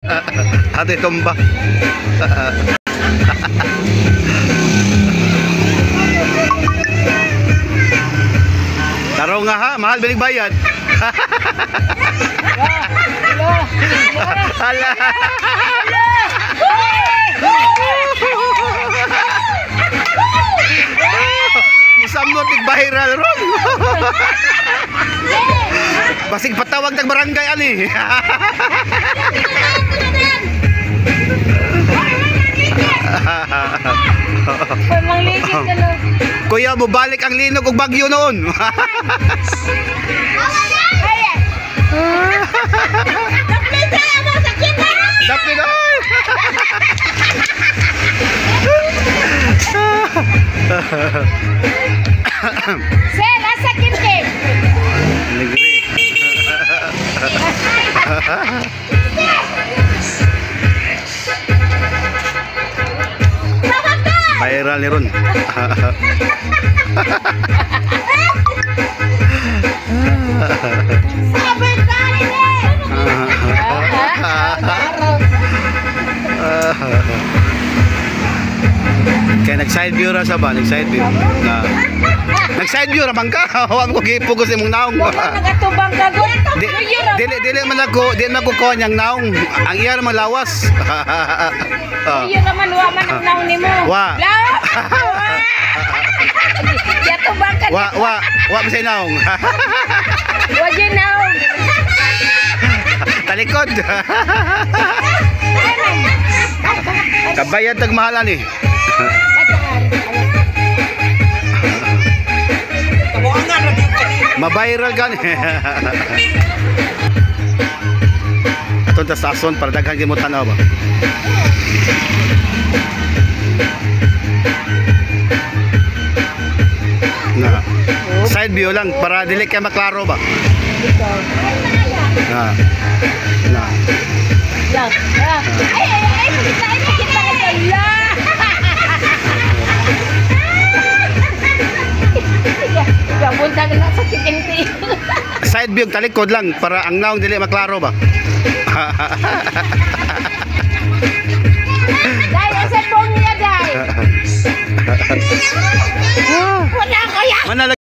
Ate tumba. Taro nga ha, mahal binig bayad. Hala. Musamot big viral ron. Basig patawag ng barangay ani. Kuya, bubalik ang linog ug bagyo noon. Dapat na. Sir, asa kimke? Negeri. Viral ni ron. Sabar tali ni. Kaya nag-side view ra sa ba? Nag-side view. Nag-side view ra bang ka? Hawa mo ko gipugo sa imong naong. Nagatubang ka gud. Dili man ako, di man ko kuha niyang naong. Ang iya naman lawas. Iyo naman wa man ang naong nimo. Wa. Ya tubang ka. Wa bisay naong. Wa gyud naong. Talikod. Kabayad tag mahalan ni. Ma-viral gan. Aton ta stason para daghan gyud mo tanaw ba. Na. Side view lang para dili kay maklaro ba. Na. Na. Ay, kita ala. Ya punta na sa kikinti. Side view talikod lang para ang naong dili maklaro ba. Dai, asa pong niya dai. Wala ko ya. Mana